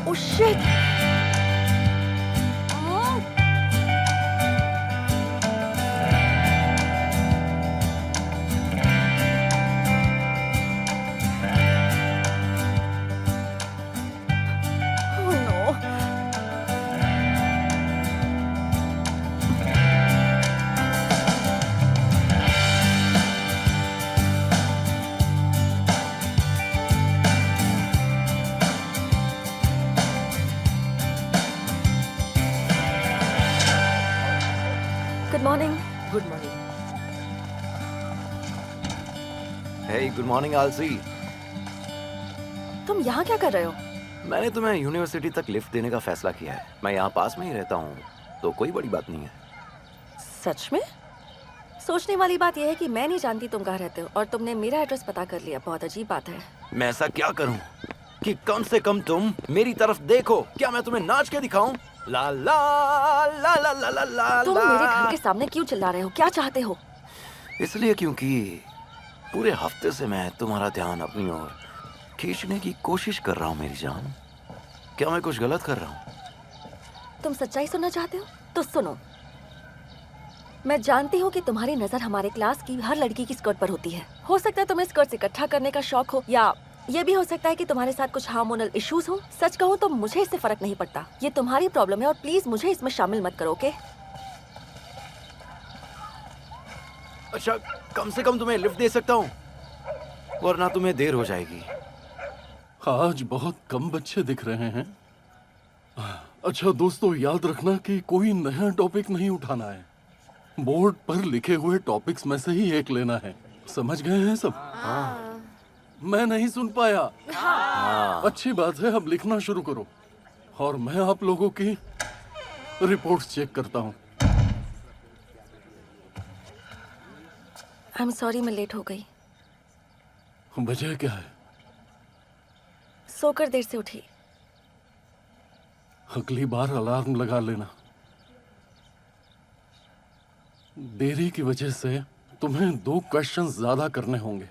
ओह shit! Oh no! Good morning. Good morning. Hey good morning आलसी। तुम यहाँ क्या कर रहे हो? मैंने तुम्हें यूनिवर्सिटी तक लिफ्ट देने का फैसला किया है। मैं यहाँ पास में ही रहता हूँ, तो कोई बड़ी बात नहीं है। सच में? सोचने वाली बात यह है कि मैं नहीं जानती तुम कहाँ रहते हो और तुमने मेरा एड्रेस पता कर लिया। बहुत अजीब बात है। मैं ऐसा क्या करूँ कि कम से कम तुम मेरी तरफ देखो? क्या मैं तुम्हें नाच के दिखाऊं? ला ला ला ला ला ला ला। तुम मेरे घर के सामने क्यों चिल्ला रहे हो? क्या चाहते हो? इसलिए क्योंकि पूरे हफ्ते से मैं तुम्हारा ध्यान अपनी ओर खींचने की कोशिश कर रहा हूँ मेरी जान। क्या मैं कुछ गलत कर रहा हूँ? तुम सच्चाई सुनना चाहते हो? तो सुनो। मैं जानती हूँ कि तुम्हारी नजर हमारे क्लास की हर लड़की की स्कर्ट पर होती है। हो सकता है तुम्हें स्कर्ट इकट्ठा करने का शौक हो, या ये भी हो सकता है कि तुम्हारे साथ कुछ हार्मोनल इश्यूज हो। सच कहूँ तो मुझे इससे फर्क नहीं पड़ता। ये तुम्हारी प्रॉब्लम है और प्लीज मुझे इसमें शामिल मत करो, ओके? अच्छा, कम से कम तुम्हें लिफ्ट दे सकता हूँ, वरना तुम्हें देर हो जाएगी। आज बहुत कम बच्चे दिख रहे हैं। अच्छा दोस्तों, याद रखना कि कोई नया टॉपिक नहीं उठाना है। बोर्ड पर लिखे हुए टॉपिक्स में से ही एक लेना है। समझ गए हैं सब? हाँ। मैं नहीं सुन पाया। हाँ। अच्छी बात है, अब लिखना शुरू करो और मैं आप लोगों की रिपोर्ट्स चेक करता हूँ। आई एम सॉरी, मैं लेट हो गई। वजह क्या है? सोकर देर से उठी। अगली बार अलार्म लगा लेना। देरी की वजह से तुम्हें 2 क्वेश्चंस ज्यादा करने होंगे।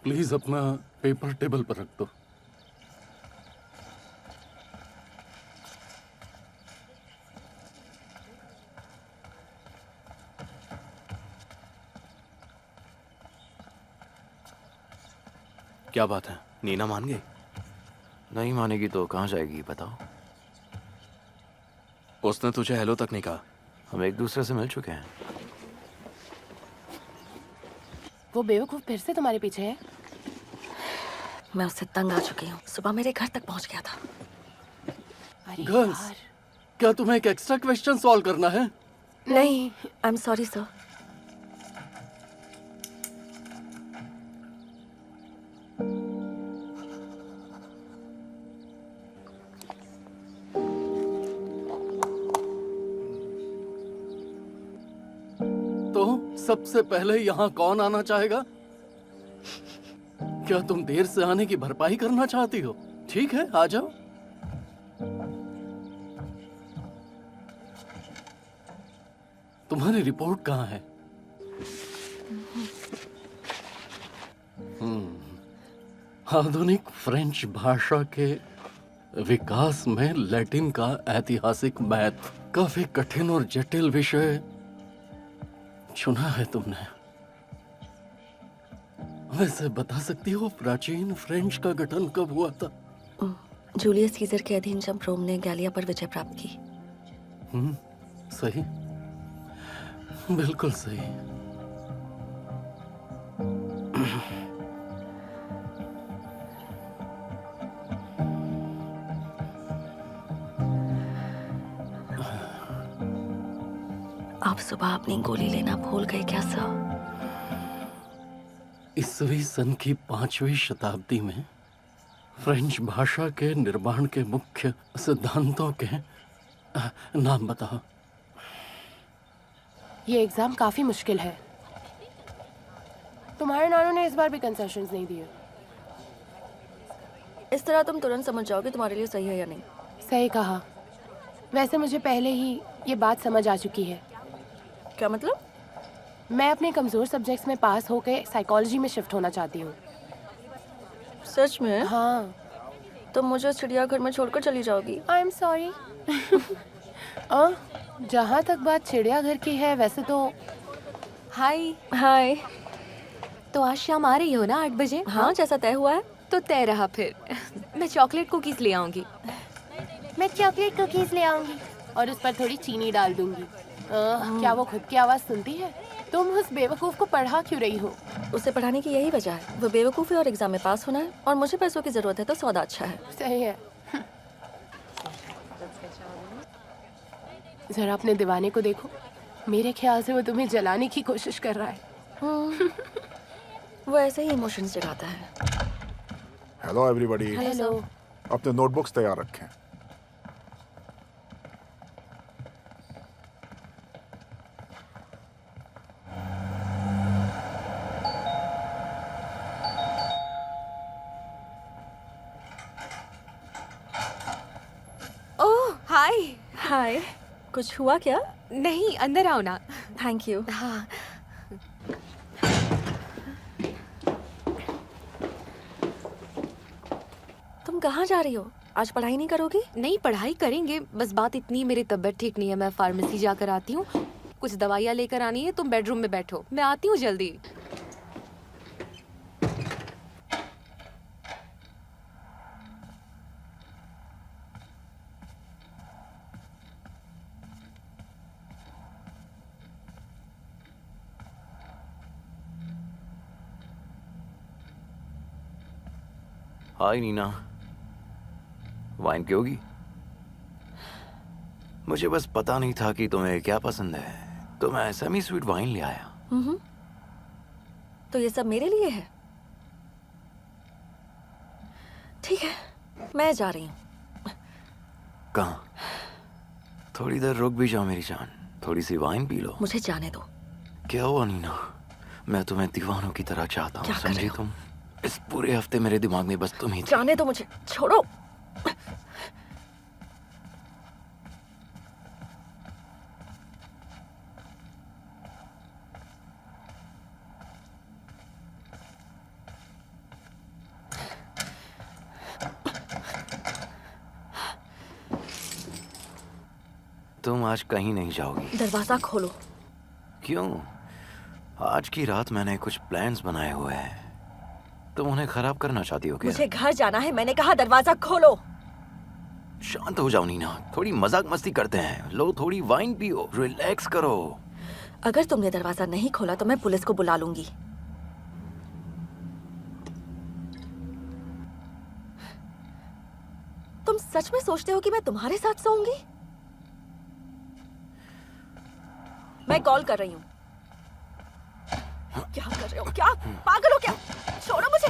प्लीज अपना पेपर टेबल पर रख दो। क्या बात है, नीना मान गई? नहीं मानेगी तो कहाँ जाएगी बताओ? उसने तुझे हेलो तक नहीं कहा। हम एक दूसरे से मिल चुके हैं। वो बेवकूफ फिर से तुम्हारे पीछे है। मैं उससे तंग आ चुकी हूँ। सुबह मेरे घर तक पहुँच गया था। अरे गर्ल्स, यार। क्या तुम्हें एक एक्स्ट्रा क्वेश्चन सॉल्व करना है? नहीं, आई एम सॉरी सर। तो सबसे पहले यहाँ कौन आना चाहेगा? क्या तुम देर से आने की भरपाई करना चाहती हो? ठीक है, आ जाओ। तुम्हारी रिपोर्ट कहाँ है? आधुनिक फ्रेंच भाषा के विकास में लैटिन का ऐतिहासिक महत्व। काफी कठिन और जटिल विषय चुना है तुमने। वैसे बता सकती हो प्राचीन फ्रेंच का गठन कब हुआ था? जूलियस सीजर के अधीन जब रोम ने गैलिया पर विजय प्राप्त की। सही, बिल्कुल सही। आप सुबह अपनी गोली लेना भूल गए क्या सर? ईस्वी सन की 5वीं शताब्दी में फ्रेंच भाषा के निर्माण के मुख्य सिद्धांतों के नाम बताओ। ये एग्जाम काफी मुश्किल है। तुम्हारे नानू ने इस बार भी कंसेशंस नहीं दिए। इस तरह तुम तुरंत समझ जाओगे तुम्हारे लिए सही है या नहीं। सही कहा। वैसे मुझे पहले ही ये बात समझ आ चुकी है। क्या मतलब? मैं अपने कमजोर सब्जेक्ट्स में पास होकर साइकोलॉजी में शिफ्ट होना चाहती हूँ। सच में? हाँ, तुम मुझे चिड़ियाघर में छोड़कर चली जाओगी? I am sorry. जहाँ तक बात चिड़ियाघर की है, वैसे तो हाय। हाय। तो आज शाम आ रही हो ना 8 बजे? हाँ, जैसा तय हुआ है। तो तय रहा फिर। मैं चॉकलेट कुकीज ले आऊंगी। मैं चॉकलेट कुकीज ले आऊंगी और उस पर थोड़ी चीनी डाल दूंगी। क्या वो खुद की आवाज सुनती है? तुम उस बेवकूफ को पढ़ा क्यों रही हो? उसे पढ़ाने की यही वजह है। वो बेवकूफ़ है और एग्जाम में पास होना है, और मुझे पैसों की जरूरत है, तो सौदा अच्छा है। सही है। जरा अपने दीवाने को देखो। मेरे ख्याल से वो तुम्हें जलाने की कोशिश कर रहा है। वो ऐसे ही इमोशंस जगाता है। Hello everybody, hello. अपने नोटबुक्स तैयार रखें। ओह हाय। हाय। कुछ हुआ क्या? नहीं, अंदर आओ ना। Thank you. हाँ। तुम कहाँ जा रही हो? आज पढ़ाई नहीं करोगी? नहीं, पढ़ाई करेंगे, बस बात इतनी, मेरी तबीयत ठीक नहीं है। मैं फार्मेसी जाकर आती हूँ, कुछ दवाइयाँ लेकर आनी है। तुम बेडरूम में बैठो, मैं आती हूँ जल्दी। हाय नीना, वाइन पियोगी? मुझे बस पता नहीं था कि तुम्हें क्या पसंद है, तो मैं सेमी स्वीट वाइन ले आया। तो ये सब मेरे लिए है? ठीक है, मैं जा रही हूँ। कहाँ? थोड़ी देर रुक भी जाओ मेरी जान, थोड़ी सी वाइन पी लो। मुझे जाने दो। क्या हुआ नीना? मैं तुम्हें दीवानों की तरह चाहता हूँ, क्या कर रहे समझी हो? तुम? इस पूरे हफ्ते मेरे दिमाग में बस तुम ही थी। जाने दो मुझे, छोड़ो। तुम आज कहीं नहीं जाओगी? दरवाजा खोलो। क्यों? आज की रात मैंने कुछ प्लान्स बनाए हुए हैं। तुम उन्हें खराब करना चाहती हो क्या? मुझे घर जाना है, मैंने कहा दरवाजा खोलो। शांत हो जाओ नीना, थोड़ी मजाक मस्ती करते हैं। लो थोड़ी वाइन पियो, रिलैक्स करो। अगर तुमने दरवाजा नहीं खोला तो मैं पुलिस को बुला लूंगी। तुम सच में सोचते हो कि मैं तुम्हारे साथ सोऊंगी? मैं कॉल कर रही हूँ। क्या कर रहे हो? क्या पागल हो क्या? छोड़ो मुझे,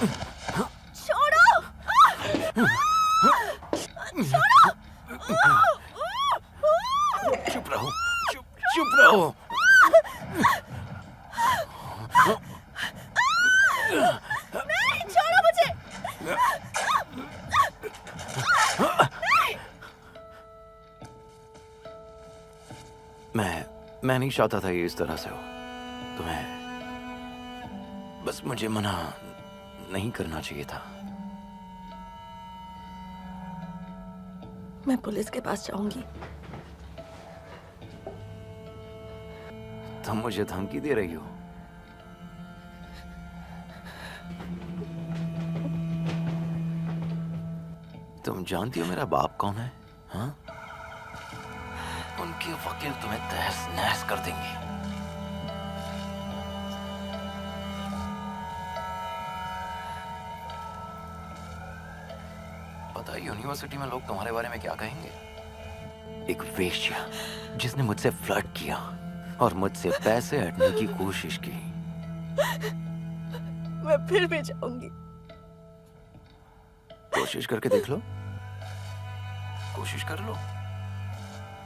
छोड़ो। छोड़ो। चुप रहो, चुप रहो। नहीं, छोड़ो मुझे। मैं नहीं चाहता था ये इस तरह से हो। तुम्हें बस मुझे मना नहीं करना चाहिए था। मैं पुलिस के पास जाऊंगी। तुम मुझे धमकी दे रही हो? तुम जानती हो मेरा बाप कौन है? हाँ? उनके वकील तुम्हें तहस नहस कर देंगे। पता है यूनिवर्सिटी में लोग तुम्हारे बारे में क्या कहेंगे? एक वेश्या जिसने मुझसे फ्लर्ट किया और मुझसे पैसे हटने की कोशिश की। मैं फिर भी जाऊंगी। कोशिश करके देख लो, कोशिश कर लो,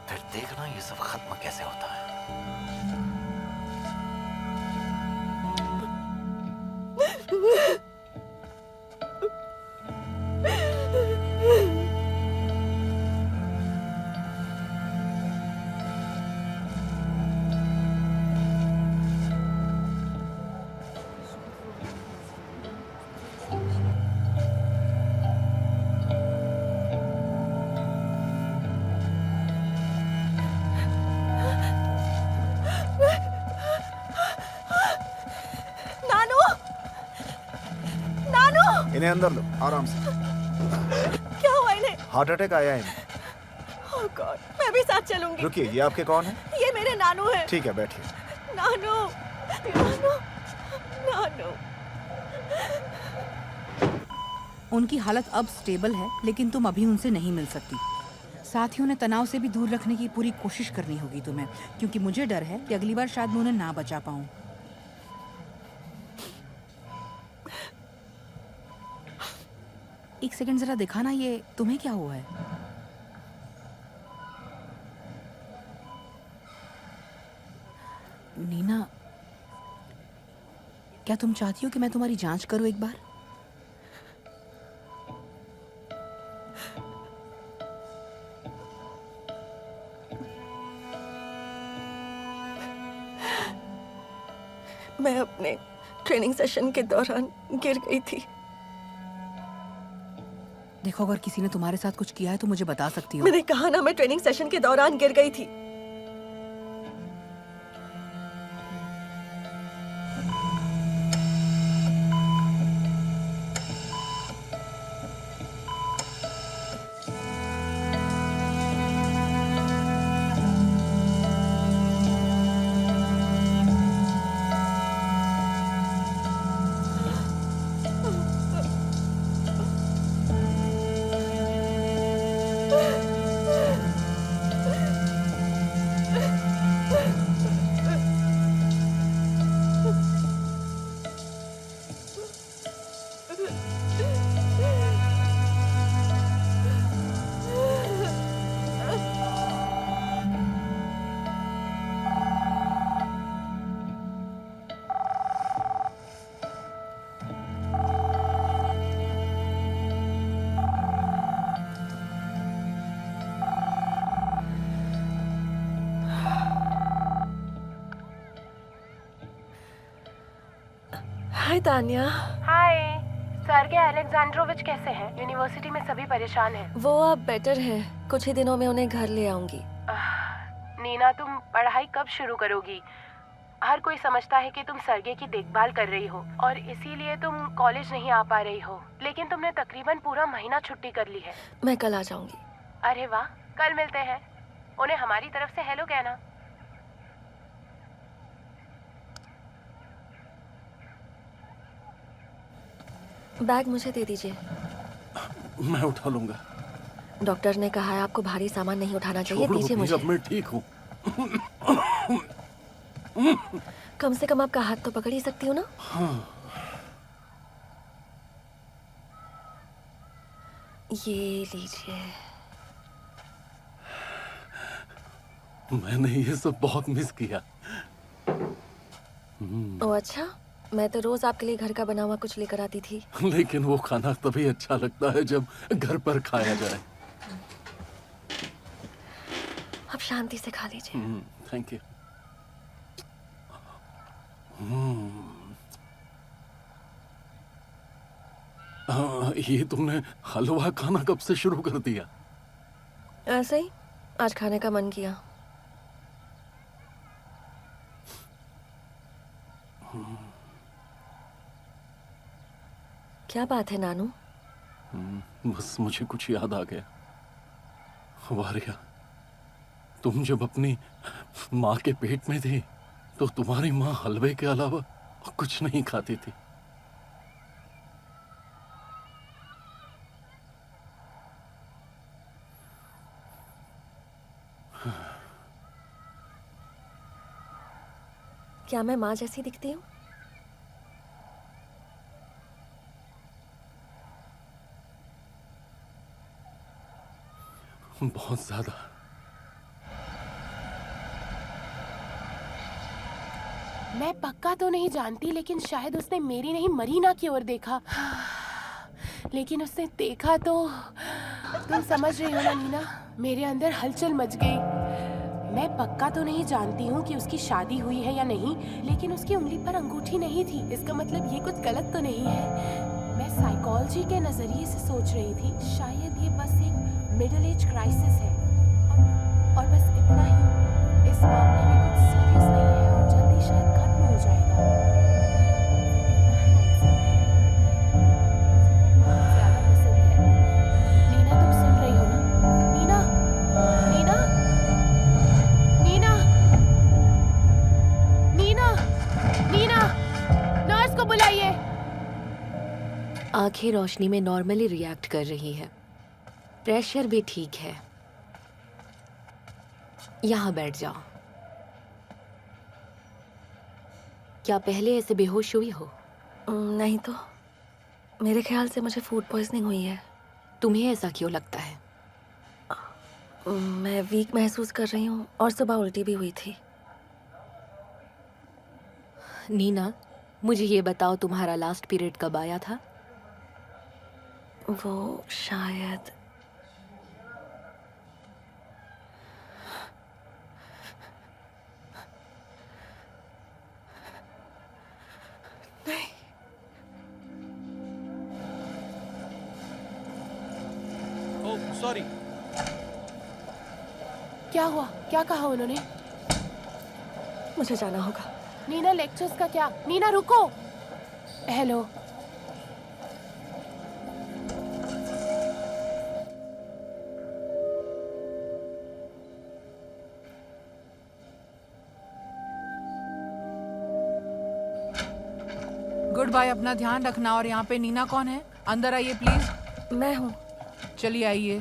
फिर देखना ये सब खत्म कैसे होता है। इन्हें अंदर लो, आराम से। क्या हुआ इन्हें? हार्ट अटैक आया है इन्हें। ओह गॉड, मैं भी साथ चलूंगी। रुकिए, ये आपके कौन है? ये मेरे नानू है। ठीक है, बैठिए। नानू, नानू, नानू। उनकी हालत अब स्टेबल है, लेकिन तुम अभी उनसे नहीं मिल सकती। साथ ही उन्हें तनाव से भी दूर रखने की पूरी कोशिश करनी होगी तुम्हें, क्योंकि मुझे डर है कि अगली बार शायद मैं उन्हें ना बचा पाऊं। एक सेकंड जरा दिखाना, ये तुम्हें क्या हुआ है? नीना, क्या तुम चाहती हो कि मैं तुम्हारी जांच करूं एक बार? मैं अपने ट्रेनिंग सेशन के दौरान गिर गई थी। देखो, अगर किसी ने तुम्हारे साथ कुछ किया है तो मुझे बता सकती हो। मैंने कहा ना, मैं ट्रेनिंग सेशन के दौरान गिर गई थी। हाय तान्या। हाय। सर्गे अलेक्जेंड्रोविच कैसे हैं? यूनिवर्सिटी में सभी परेशान हैं। वो अब बेटर है। कुछ ही दिनों में उन्हें घर ले आऊंगी। नीना, तुम पढ़ाई कब शुरू करोगी? हर कोई समझता है कि तुम सर्गे की देखभाल कर रही हो और इसीलिए तुम कॉलेज नहीं आ पा रही हो, लेकिन तुमने तकरीबन पूरा महीना छुट्टी कर ली है। मैं कल आ जाऊंगी। अरे वाह, कल मिलते हैं। उन्हें हमारी तरफ से हेलो कहना। बैग मुझे दे दीजिए। मैं उठा लूंगा। डॉक्टर ने कहा है आपको भारी सामान नहीं उठाना चाहिए। छोड़ो, दीजिए अभी मुझे। अब मैं ठीक हूँ। कम से कम आपका हाथ तो पकड़ ही सकती हूँ ना? हाँ। ये लीजिए। मैंने ये सब बहुत मिस किया। ओह अच्छा, मैं तो रोज आपके लिए घर का बना हुआ कुछ लेकर आती थी। लेकिन वो खाना तभी अच्छा लगता है जब घर पर खाया जाए। अब शांति से खा लीजिए। Thank you. ये तुमने हलवा खाना कब से शुरू कर दिया? ऐसे ही आज खाने का मन किया। क्या बात है नानू? बस मुझे कुछ याद आ गया। वारिया, तुम जब अपनी माँ के पेट में थी तो तुम्हारी माँ हलवे के अलावा कुछ नहीं खाती थी। क्या मैं माँ जैसी दिखती हूँ? बहुत ज्यादा। मैं पक्का तो नहीं जानती, लेकिन शायद उसने मेरी नहीं मरीना की ओर देखा। लेकिन उसने देखा तो तुम समझ रही हो ना नीना, मेरे अंदर हलचल मच गई। मैं पक्का तो नहीं जानती हूँ कि उसकी शादी हुई है या नहीं, लेकिन उसकी उंगली पर अंगूठी नहीं थी। इसका मतलब ये कुछ गलत तो नहीं है। मैं साइकोलॉजी के नजरिए से सोच रही थी, शायद ये बस एक मिडिल एज क्राइसिस है और बस इतना ही। इस मामले में कुछ सीरियस नहीं है और जल्दी शायद खत्म हो जाएगा। आंखें रोशनी में नॉर्मली रिएक्ट कर रही हैं। प्रेशर भी ठीक है। यहाँ बैठ जाओ। क्या पहले ऐसे बेहोश हुई हो? नहीं तो मेरे ख्याल से मुझे फूड पॉइजनिंग हुई है। तुम्हें ऐसा क्यों लगता है? मैं वीक महसूस कर रही हूँ और सुबह उल्टी भी हुई थी। नीना, मुझे ये बताओ तुम्हारा लास्ट पीरियड कब आया था? वो शायद सॉरी। क्या हुआ? क्या कहा उन्होंने? मुझे जाना होगा। नीना, लेक्चर्स का क्या? नीना रुको। हेलो। गुड बाय, अपना ध्यान रखना। और यहाँ पे नीना कौन है? अंदर आइए प्लीज। मैं हूँ। चलिए आइए।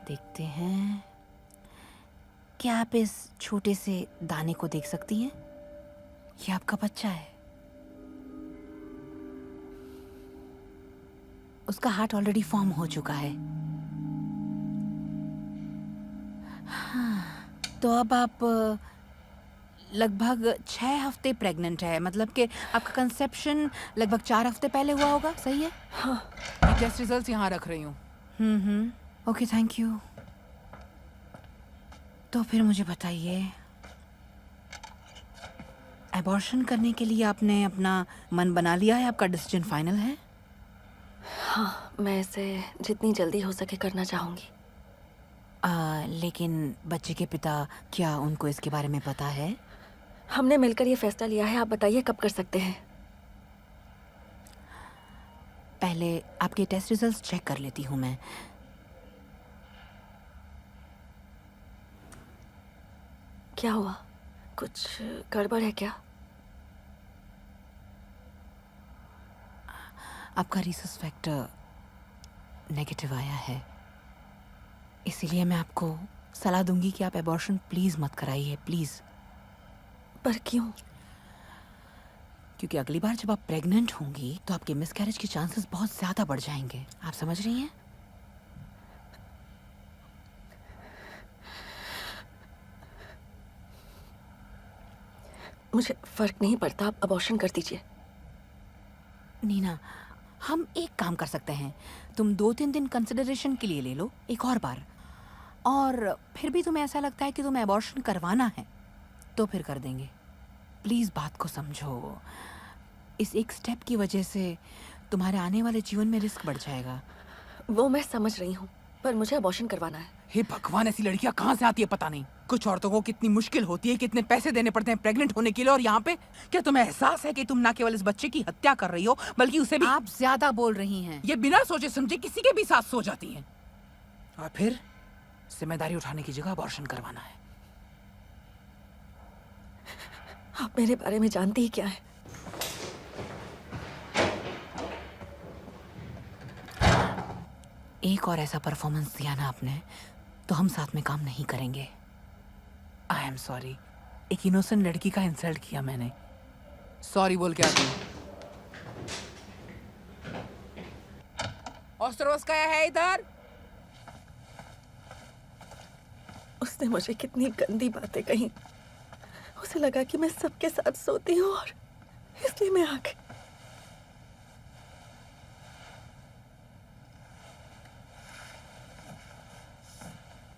देखते हैं, क्या आप इस छोटे से दाने को देख सकती हैं? ये आपका बच्चा है। उसका हार्ट ऑलरेडी फॉर्म हो चुका है। हाँ, तो अब आप लगभग 6 हफ्ते प्रेग्नेंट है। मतलब कि आपका कंसेप्शन लगभग 4 हफ्ते पहले हुआ होगा, सही है? मैं टेस्ट रिजल्ट्स यहाँ रख रही हूँ। Okay, thank you. तो फिर मुझे बताइए, एबॉर्शन करने के लिए आपने अपना मन बना लिया है? आपका डिसीजन फाइनल है? हाँ, मैं इसे जितनी जल्दी हो सके करना चाहूँगी। लेकिन बच्चे के पिता, क्या उनको इसके बारे में पता है? हमने मिलकर ये फैसला लिया है। आप बताइए कब कर सकते हैं? पहले आपके टेस्ट रिजल्ट्स चेक कर लेती हूँ मैं। क्या हुआ? कुछ गड़बड़ है क्या? आपका रिसस फैक्टर नेगेटिव आया है, इसीलिए मैं आपको सलाह दूंगी कि आप एबॉर्शन प्लीज मत कराइए, प्लीज। पर क्यों? क्योंकि अगली बार जब आप प्रेग्नेंट होंगी तो आपके मिसकैरेज के चांसेस बहुत ज्यादा बढ़ जाएंगे। आप समझ रही हैं? मुझे फर्क नहीं पड़ता, आप अबॉर्शन कर दीजिए। नीना, हम एक काम कर सकते हैं, तुम 2-3 दिन कंसिडरेशन के लिए ले लो एक और बार, और फिर भी तुम्हें ऐसा लगता है कि तुम्हें एबॉर्शन करवाना है तो फिर कर देंगे। प्लीज बात को समझो। इस एक स्टेप की वजह से तुम्हारे आने वाले जीवन में रिस्क बढ़ जाएगा। वो मैं समझ रही हूँ, पर मुझे अबॉर्शन करवाना है। हे भगवान, ऐसी लड़कियां कहाँ से आती है पता नहीं। कुछ औरतों को कितनी मुश्किल होती है, कितने पैसे देने पड़ते हैं प्रेग्नेंट होने के लिए, और यहाँ पे क्या तुम्हें एहसास है कि तुम ना केवल इस बच्चे की हत्या कर रही हो बल्कि उसे भी। आप ज्यादा बोल रही हैं। ये बिना सोचे समझे किसी के भी साथ सो जाती हैं, और फिर जिम्मेदारी उठाने की जगह अबॉर्शन करवाना है। आप मेरे बारे में जानती ही क्या है? एक और ऐसा परफॉर्मेंस दिया ना आपने तो हम साथ में काम नहीं करेंगे। आई एम सॉरी, एक इनोसेंट लड़की का इंसल्ट किया मैंने। सॉरी बोल के आती हूँ। ऑस्ट्रोवस्काया है इधर। उसने मुझे कितनी गंदी बातें कही। उसे लगा कि मैं सबके साथ सोती हूँ और इसलिए मैं आ गई।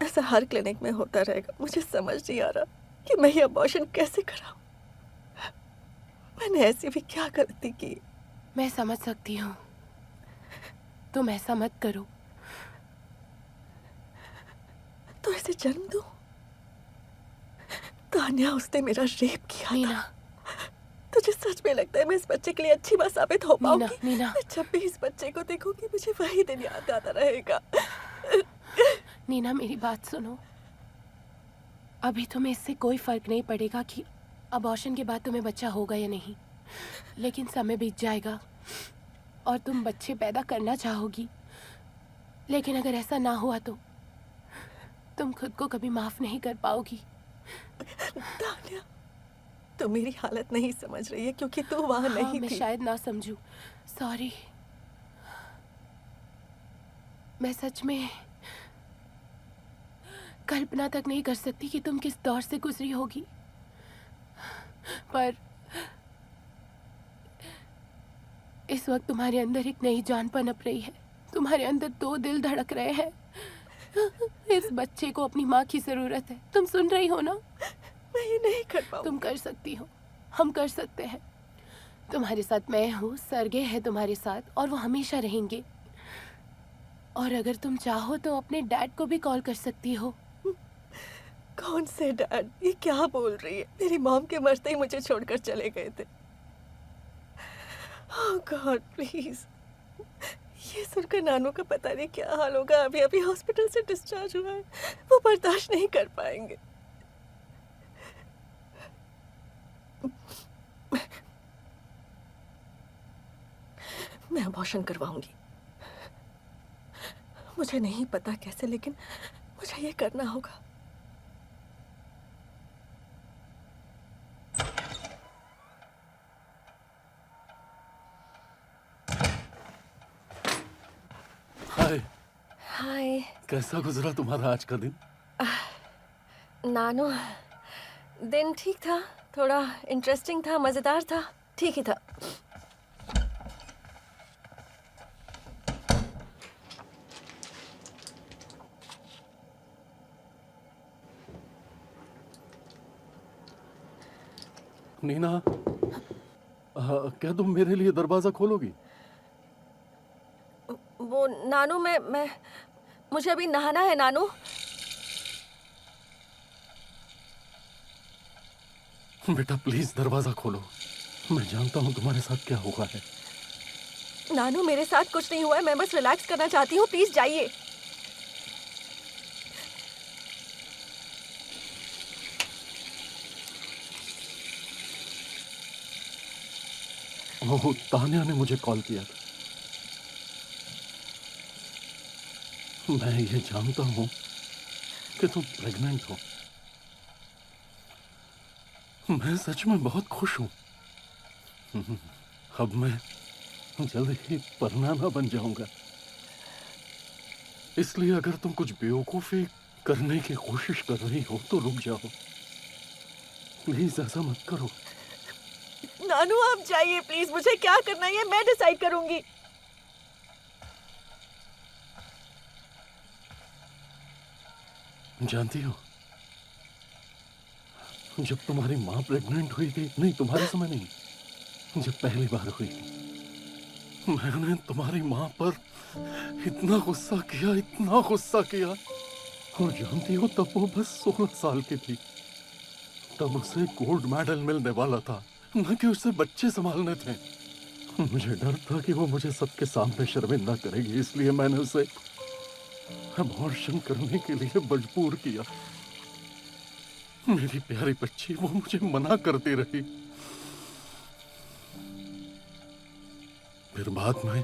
ऐसा हर क्लिनिक में होता रहेगा। मुझे समझ नहीं आ रहा कि मैं ये अबॉर्शन कैसे कराऊं। मैंने ऐसी भी क्या गलती की? मैं समझ सकती हूँ, तुम ऐसा मत करो। तो इसे जन्म दूं? तान्या, उसने मेरा रेप किया था। नीना, तुझे सच में लगता है मैं इस बच्चे के लिए अच्छी मां साबित हो पाऊंगी? नीना। मैं जब भी इस बच्चे को देखूंगी मुझे वही दिन याद आता रहेगा। नीना, मेरी बात सुनो। अभी तुम्हें इससे कोई फर्क नहीं पड़ेगा कि अबॉर्शन के बाद तुम्हें बच्चा होगा या नहीं। लेकिन समय बीत जाएगा और तुम बच्चे पैदा करना चाहोगी। लेकिन अगर ऐसा ना हुआ तो तुम खुद को कभी माफ नहीं कर पाओगी। तान्या, तू मेरी हालत नहीं समझ रही है क्योंकि तू वहां हाँ, नहीं मैं थी। शायद ना समझूं। सॉरी। मैं सच में कल्पना तक नहीं कर सकती कि तुम किस दौर से गुजरी होगी। पर इस वक्त तुम्हारे अंदर एक नई जान पनप रही है। तुम्हारे अंदर 2 दिल धड़क रहे हैं। इस बच्चे को अपनी माँ की जरूरत है। तुम सुन रही हो ना? मैं ये नहीं कर पाऊँ। तुम कर सकती हो, हम कर सकते हैं। तुम्हारे साथ मैं हूँ, सरगे है तुम्हारे साथ और वो हमेशा रहेंगे। और अगर तुम चाहो तो अपने डैड को भी कॉल कर सकती हो। कौन से डैड? ये क्या बोल रही है? मेरी मॉम के मरते ही मुझे छोड़कर चले गए थे। ओह गॉड प्लीज। ये सुनकर नानू का पता नहीं क्या हाल होगा। अभी अभी हॉस्पिटल से डिस्चार्ज हुआ है। वो बर्दाश्त नहीं कर पाएंगे। मैं अबॉर्शन करवाऊंगी। मुझे नहीं पता कैसे, लेकिन मुझे ये करना होगा। हाय, हाय कैसा गुजरा तुम्हारा आज का दिन? नानू, दिन ठीक था, थोड़ा इंटरेस्टिंग था, मजेदार था, ठीक ही था। नीना, क्या तुम मेरे लिए दरवाजा खोलोगी? वो नानू, मैं मुझे अभी नहाना है नानू। बेटा प्लीज दरवाजा खोलो। मैं जानता हूँ तुम्हारे साथ क्या हुआ है। नानू, मेरे साथ कुछ नहीं हुआ है, मैं बस रिलैक्स करना चाहती हूँ, प्लीज जाइए। वो तान्या ने मुझे कॉल किया था। मैं ये जानता हूँ कि तुम प्रेग्नेंट हो। मैं सच में बहुत खुश हूँ। अब मैं जल्द ही परनाना बन जाऊंगा। इसलिए अगर तुम कुछ बेवकूफी करने की कोशिश कर रही हो तो रुक जाओ। प्लीज ऐसा मत करो। नानू आप जाइए प्लीज, मुझे क्या करना है मैं डिसाइड करूंगी। जानती हो, जब तुम्हारी माँ प्रेग्नेंट हुई थी, नहीं तुम्हारे समय नहीं, जब पहली बार हुई थी, मैंने तुम्हारी माँ पर इतना गुस्सा किया, इतना गुस्सा किया। और जानती हो, तब वो बस 16 साल की थी। तब उसे गोल्ड मेडल मिलने वाला था, न कि उसे बच्चे संभालने थे। मुझे डर था कि वो मुझे सबके सामने शर्मिंदा करेगी, इसलिए मैंने उसे अबॉर्शन करने के लिए मजबूर किया। मेरी प्यारी बच्ची, वो मुझे मना करती रही। फिर बाद में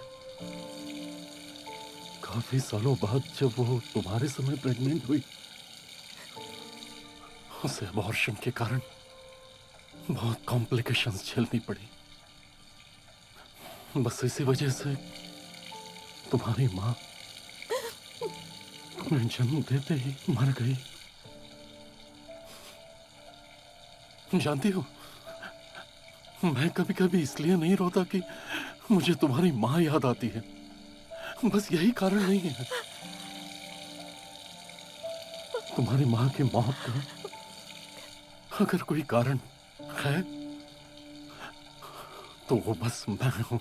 काफी सालों बाद जब वो तुम्हारे समय प्रेग्नेंट हुई, उसे अबॉर्शन के कारण बहुत कॉम्प्लिकेशंस झेलनी पड़ी। बस इसी वजह से तुम्हारी माँ तुम्हें जन्म देते ही मर गई। जानती हो, मैं कभी कभी इसलिए नहीं रोता कि मुझे तुम्हारी माँ याद आती है। बस यही कारण नहीं है। तुम्हारी माँ की मौत का अगर कोई कारण है तो वो बस मैं हूं,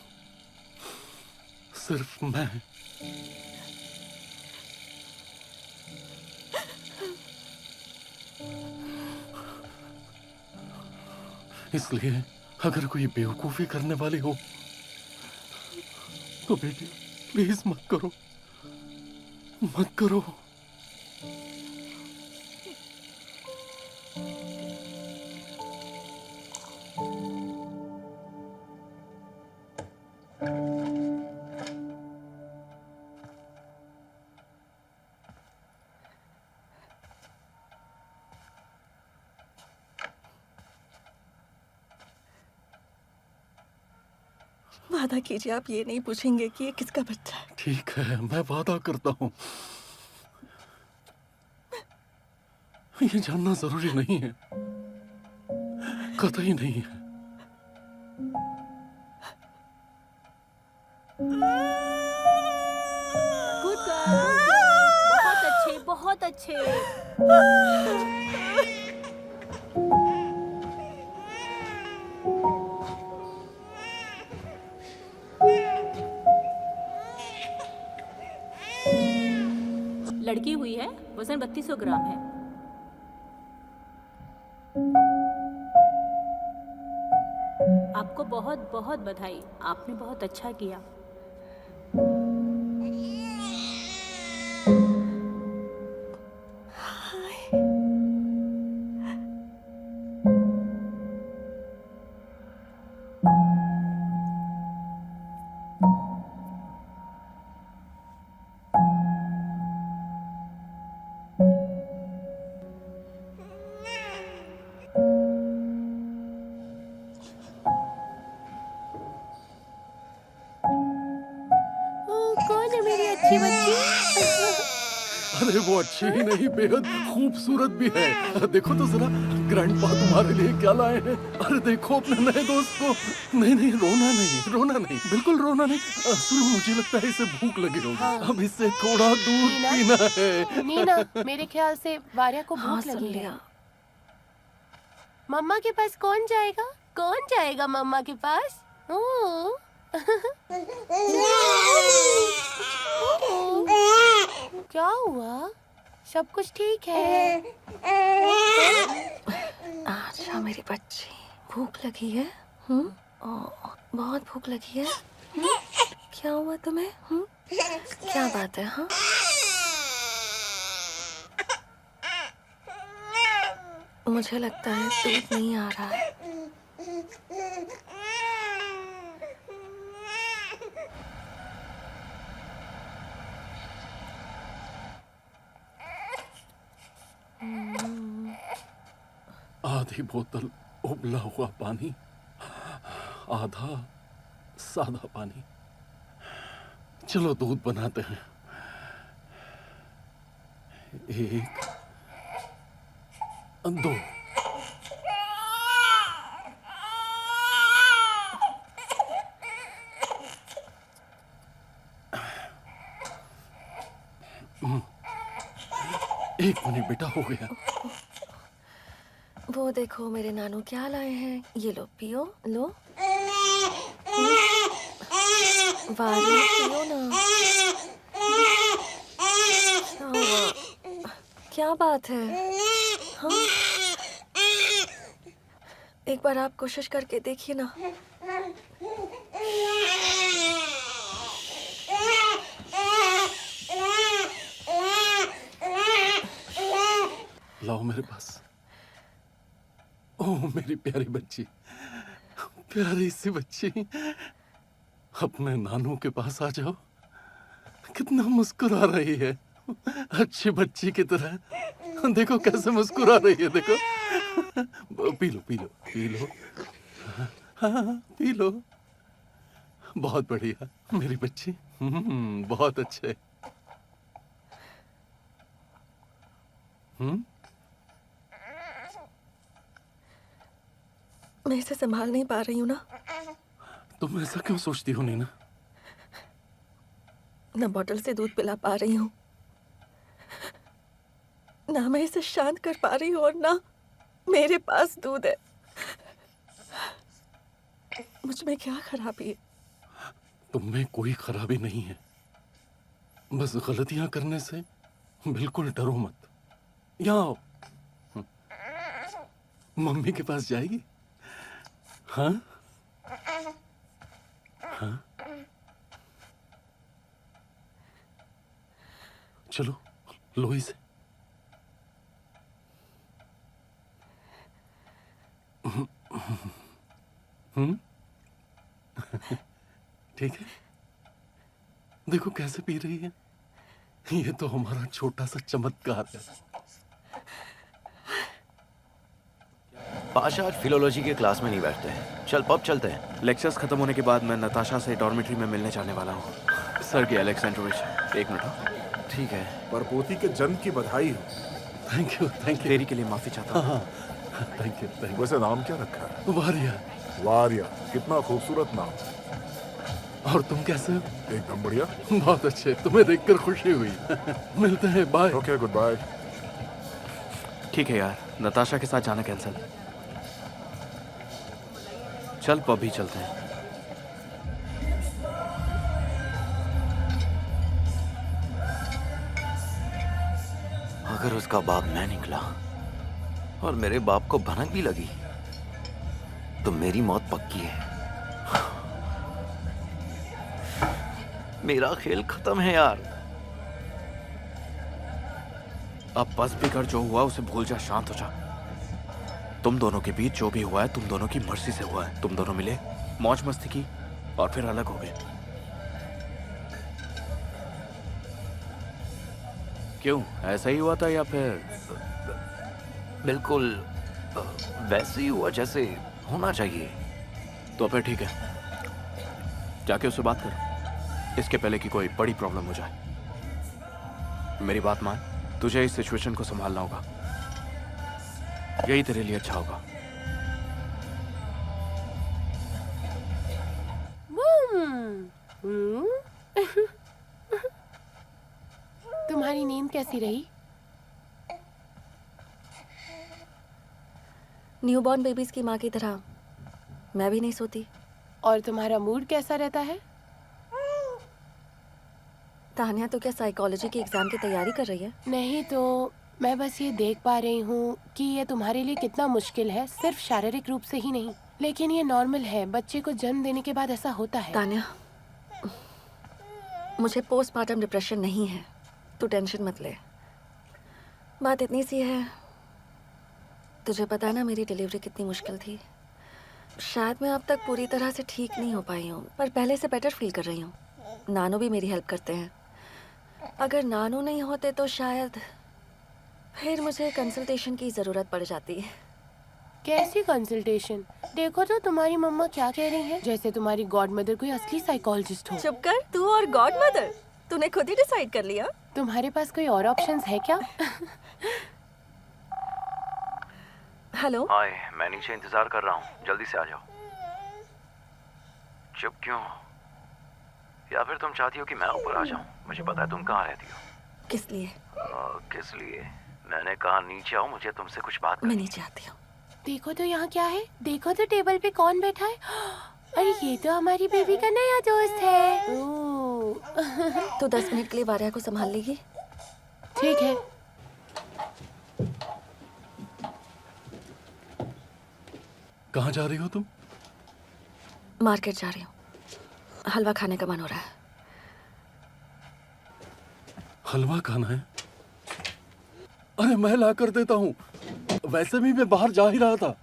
सिर्फ मैं। इसलिए अगर कोई बेवकूफी करने वाली हो तो बेटी प्लीज मत करो, मत करो। वादा कीजिए आप ये नहीं पूछेंगे कि ये किसका बच्चा है। ठीक है, मैं वादा करता हूँ। ये जानना जरूरी नहीं है, कतई नहीं है। गुड गर्ल, बहुत अच्छे, बहुत अच्छे। लड़की हुई है, वजन 3200 ग्राम है। आपको बहुत बहुत बधाई, आपने बहुत अच्छा किया। कौन है मेरी अच्छी बच्ची? अरे वो अच्छी ही नहीं, बेहद खूबसूरत भी है। देखो तो जरा, ग्रैंडपा तुम्हारे लिए क्या लाए हैं। अरे देखो अपने नए दोस्त को। नहीं नहीं, रोना नहीं, रोना नहीं, बिल्कुल रोना नहीं। सुनो, मुझे लगता है इसे भूख लगी होगी। अब इससे थोड़ा दूध पीना है। नीना, मेरे ख्याल से वार्या को हाँ भूख सुन लगी है। लिया। मम्मा के पास कौन जाएगा? कौन जाएगा मम्मा के पास? ओ क्या हुआ? सब कुछ ठीक है? अच्छा मेरी बच्ची, भूख लगी है? बहुत भूख लगी है? क्या हुआ तुम्हें? क्या बात है? हाँ, मुझे लगता है दूध नहीं आ रहा है। आधी बोतल उबला हुआ पानी, आधा सादा पानी। चलो दूध बनाते हैं। एक, दो। एक मिनट बेटा, हो गया। वो देखो मेरे नानू क्या लाए हैं। ये लो पियो, लो। वारी पियो ना। क्या हुआ? क्या बात है? हाँ, एक बार आप कोशिश करके देखिए ना। लाओ मेरे पास। ओह मेरी प्यारी बच्ची, प्यारी सी बच्ची, अपने नानू के पास आ जाओ। कितना मुस्कुरा रही है, अच्छी बच्ची की तरह। देखो कैसे मुस्कुरा रही है, देखो। P low, P low, P low. हाँ, पी लो। बहुत बढ़िया मेरी बच्ची, बहुत अच्छे। मैं इसे संभाल नहीं पा रही हूँ ना। तुम ऐसा क्यों सोचती हो नीना? ना बॉटल से दूध पिला पा रही हूँ, ना मैं इसे शांत कर पा रही हूँ, और ना मेरे पास दूध है। मुझ में क्या खराबी है? तुम में कोई खराबी नहीं है, बस गलतियां करने से बिल्कुल डरो मत। यहाँ आओ। मम्मी के पास जाएगी? हाँ हाँ, चलो लो इसे। ठीक है, देखो कैसे पी रही है। ये तो हमारा छोटा सा चमत्कार है। पाशा आज फिलोलॉजी के क्लास में नहीं बैठते हैं। चल पब चलते हैं। लेक्चर्स खत्म होने के बाद मैं नताशा से डॉर्मेट्री में मिलने जाने वाला हूँ। सर की अलेक्जेंड्रोविच, एक मिनट हो। ठीक है। पर पोती के जन्म की बधाई हो। थैंक यू देरी के लिए माफी चाहता हूँ। Thank you. वैसे नाम क्या रखा है? वारिया। वारिया, कितना खूबसूरत नाम। और तुम कैसे हो? एकदम बढ़िया। बहुत अच्छे, तुम्हें देखकर खुशी हुई। मिलते हैं, बाय। Okay, good bye. ठीक है यार, नताशा के साथ जाना कैंसिल। चल पब ही चलते हैं। अगर उसका बाप मैं निकला और मेरे बाप को भनक भी लगी तो मेरी मौत पक्की है। मेरा खेल खत्म है यार। अब बस भी कर, जो हुआ उसे भूल जा, शांत हो जा। तुम दोनों के बीच जो भी हुआ है तुम दोनों की मर्जी से हुआ है। तुम दोनों मिले, मौज मस्ती की और फिर अलग हो गए। क्यों, ऐसा ही हुआ था या फिर? बिल्कुल वैसे ही हुआ जैसे होना चाहिए। तो फिर ठीक है, जाके उससे बात कर, इसके पहले कि कोई बड़ी प्रॉब्लम हो जाए। मेरी बात मान, तुझे इस सिचुएशन को संभालना होगा, यही तेरे लिए अच्छा होगा। तुम्हारी नींद कैसी रही? न्यूबॉर्न बेबीज की माँ की तरह मैं भी नहीं सोती। और तुम्हारा मूड कैसा रहता है? तान्या तो क्या साइकोलॉजी की एग्जाम की तैयारी कर रही है? नहीं तो मैं बस ये देख पा रही हूँ कि ये तुम्हारे लिए कितना मुश्किल है, सिर्फ शारीरिक रूप से ही नहीं। लेकिन ये नॉर्मल है, बच्चे को जन्म देने के बाद ऐसा होता है। तान्या, मुझे पोस्टमार्टम डिप्रेशन नहीं है, तू टेंशन मत ले। बात इतनी सी है, तुझे पता है ना मेरी डिलीवरी कितनी मुश्किल थी। शायद मैं अब तक पूरी तरह से ठीक नहीं हो पाई हूँ, पर पहले से बेटर फील कर रही हूँ। नानू भी मेरी हेल्प करते हैं। अगर नानू नहीं होते तो शायद फिर मुझे कंसल्टेशन की ज़रूरत पड़ जाती है। कैसी कंसल्टेशन? देखो तो तुम्हारी मम्मा क्या कह रही है, जैसे तुम्हारी गॉड मदर कोई असली साइकोलॉजिस्ट हो। चुप कर, तू और गॉड मदर तूने खुद ही डिसाइड कर लिया। तुम्हारे पास कोई और ऑप्शंस है क्या? हेलो। हाय, मैं नीचे इंतजार कर रहा हूँ, जल्दी से आ जाओ। चुप क्यों? या फिर तुम चाहती हो कि मैं ऊपर आ जाऊँ? मुझे पता है तुम कहाँ रहती हो। किस लिए? किस लिए? मैंने कहा नीचे आओ, मुझे तुमसे कुछ बात करनी मैं है। नीचे आती हूँ। देखो तो यहाँ क्या है, देखो तो टेबल पे कौन बैठा है। अरे ये तो हमारी बेबी का नया दोस्त है। ओह। तो 10 मिनट के लिए वारिया को संभाल लेगी? ठीक है। कहाँ जा रही हो तुम? मार्केट जा रही हूँ, हलवा खाने का मन हो रहा है। हलवा खाना है? अरे मैं ला कर देता हूँ, वैसे भी मैं बाहर जा ही रहा था।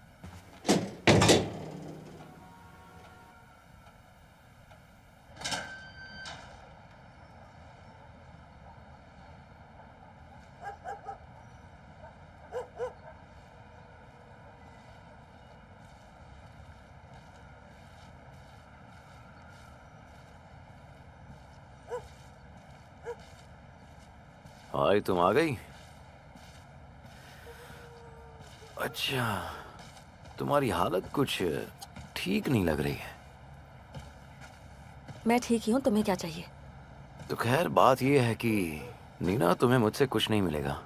हाय, तुम आ गई? अच्छा, तुम्हारी हालत कुछ ठीक नहीं लग रही है। मैं ठीक ही हूँ, तुम्हें क्या चाहिए? तो खैर बात यह है कि नीना, तुम्हें मुझसे कुछ नहीं मिलेगा।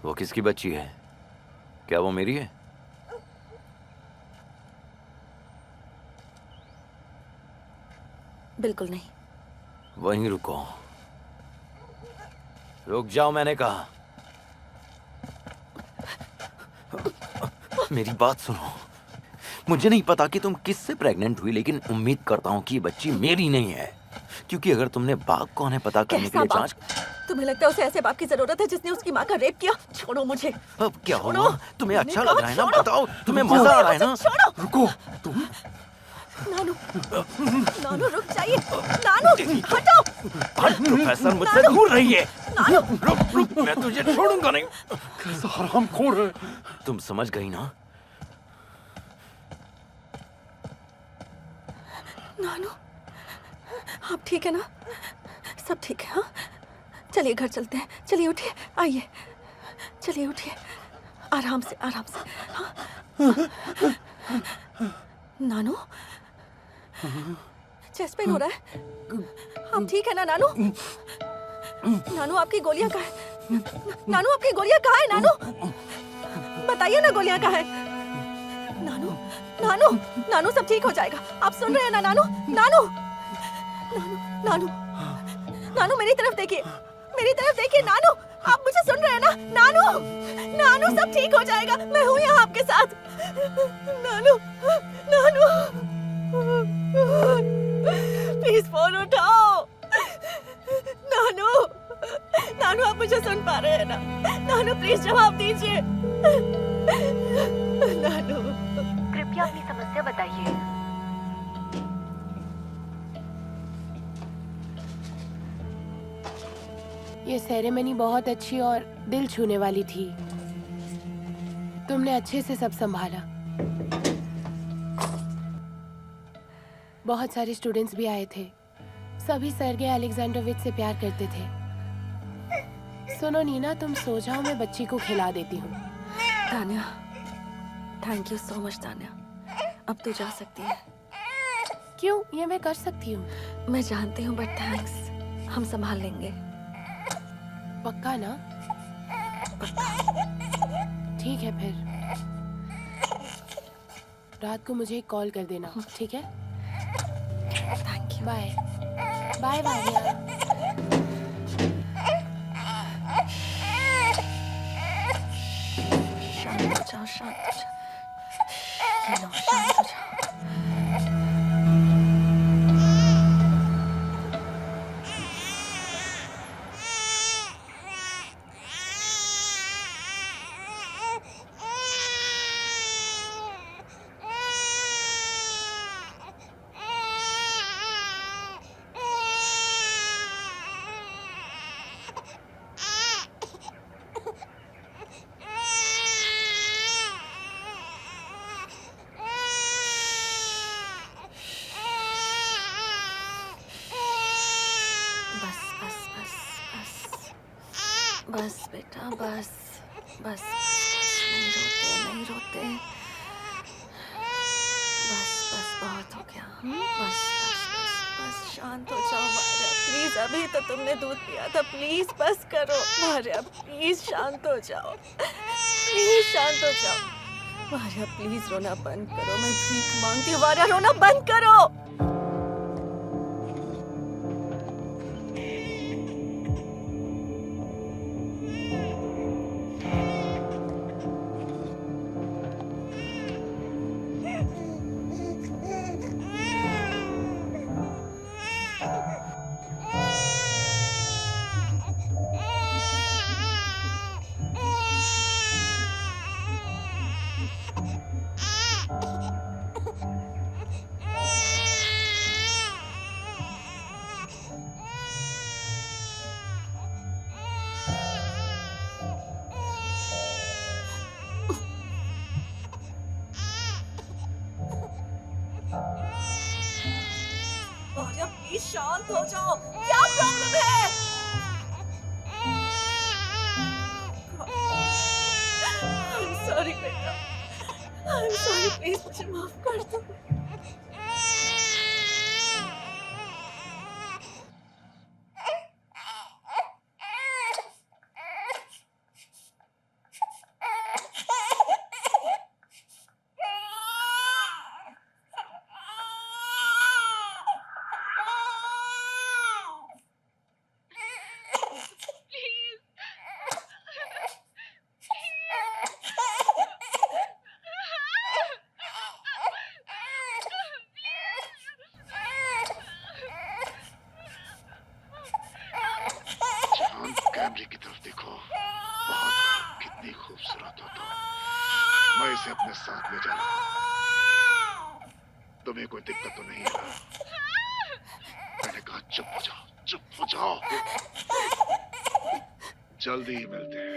वो किसकी बच्ची है? क्या वो मेरी है? बिल्कुल नहीं। वहीं रुको। रुक जाओ, मैंने कहा। मेरी बात सुनो। मुझे नहीं पता कि तुम किससे प्रेग्नेंट हुई, लेकिन उम्मीद करता हूँ कि ये बच्ची मेरी नहीं है, क्योंकि अगर तुमने बाप कौन है पता करने के लिए जांच। तुम्हें लगता है उसे ऐसे बाप की जरूरत है जिसने उसकी माँ का रेप किया? छोड़ो मुझे। अब क्या छोड़ो। हुआ? तुम्हें अच्छा मैंने लग रहा है ना? कहा बताओ, तुम्हें मजा आ रहा है ना? छोड़ो। रुको तुम। नानू, नानू रुक जाइए। नानू हटो। प्रोफेसर, मुझसे दूर रहिए। नानू रुक रुक, मैं तुझे छोड़ूंगा नहीं। कैसा हरामखोर है। तुम समझ गई ना? नानू, आप ठीक है ना? सब ठीक है? हाँ, चलिए घर चलते हैं। चलिए उठिए, आइए, चलिए उठिए, आराम से, आराम से। हाँ। नानू, चेस्ट पेन हो रहा है? आप ठीक है ना नानू? नानू आपकी गोलियां कहाँ है? नानू आपकी गोलियां कहाँ है नानू? बताइए ना गोलियां कहाँ है? नानू, नानू, नानू सब ठीक हो जाएगा। आप सुन रहे हैं ना नानू? नानू, नानू, नानू, नानू मेरी तरफ देखिए, मेरी तरफ देखिए नानू, आप मुझे सुन रहे हैं ना? नानू, नानू सब ठीक हो जाएगा, मैं हूँ यहाँ आपके साथ। नानू, नानू, प्लीज फोन उठाओ। नानू, नानू आप मुझे सुन पा रहे हैं ना? नानू प्लीज जवाब दीजिए। नानू, कृपया अपनी समस्या बताइए। ये सेरेमनी बहुत अच्छी और दिल छूने वाली थी। तुमने अच्छे से सब संभाला। बहुत सारे स्टूडेंट्स भी आए थे। सभी सर्गे अलेक्जेंडरोविच से प्यार करते थे। सुनो नीना, तुम सो जाओ, मैं बच्ची को खिला देती हूँ। Tanya, thank you so much Tanya. अब तू जा सकती है। क्यों? ये मैं कर सकती हूँ। मैं जानती हूँ बट थैंक्स, हम संभाल लेंगे। पक्का ना? ठीक है फिर रात को मुझे कॉल कर देना, ठीक है? Thank you. बाय बाय भाभिया। शांत हो जाओ, शांत हो जाओ। ये लो, शांत हो जाओ। बस बेटा, बस बस, नहीं रोते, नहीं रोते। बस बस, बहुत हो गया। बस बस बस बस, शांत हो जाओ मारिया, प्लीज। अभी तो तुमने दूध पिया था, प्लीज बस करो मारिया, प्लीज शांत हो जाओ, प्लीज शांत हो जाओ मारिया, प्लीज रोना बंद करो, मैं भीख मांगती हूँ मारिया, रोना बंद करो। मारिया, प्लीज शांत हो जाओ, क्या प्रॉब्लम है? I'm sorry बेटा, I'm sorry, प्लीज मुझे माफ कर दो। कैमरे की तरफ देखो, बहुत कितनी खूबसूरत हो तुम। मैं इसे अपने साथ ले जा रहा हूँ। तुम्हें कोई दिक्कत तो नहीं है ना? मैंने कहा चुप हो जाओ, चुप हो जाओ। जल्दी ही मिलते हैं।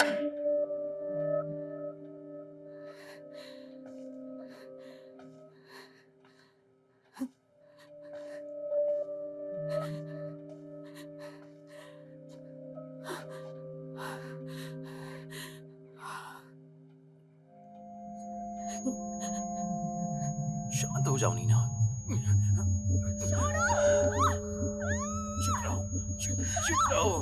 जाओ नीना। चुप रहो, चुप रहो।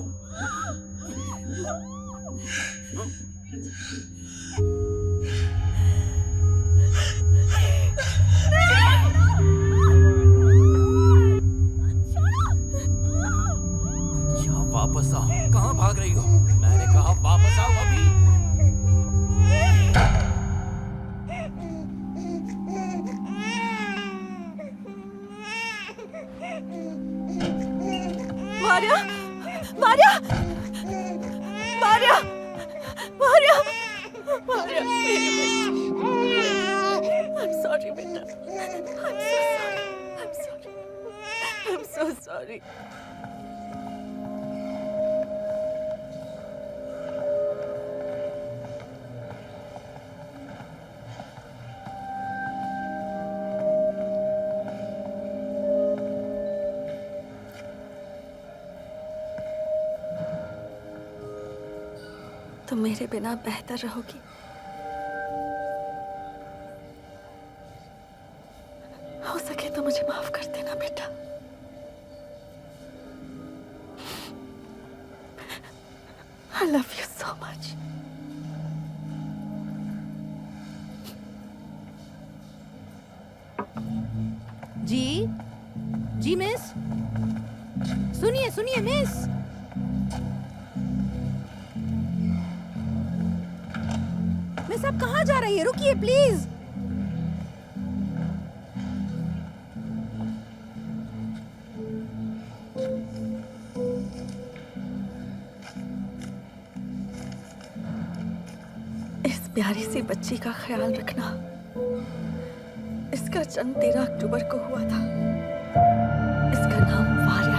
यहाँ वापस आओ। कहाँ भाग रही हो? मैंने कहा वापस आओ अभी। मारिया, मारिया, मारिया, मारिया, मारिया, मेरी बेटी। I'm sorry, बेटा। I'm so sorry. I'm so sorry. तुम मेरे बिना बेहतर रहोगी। हो सके तो मुझे माफ कर देना बेटा। I love you so much. जी जी मिस, सुनिए सुनिए मिस। मिस आप कहाँ जा रही है? रुकिए प्लीज। इस प्यारी सी बच्ची का ख्याल रखना। इसका जन्म 13 अक्टूबर को हुआ था। इसका नाम वारिया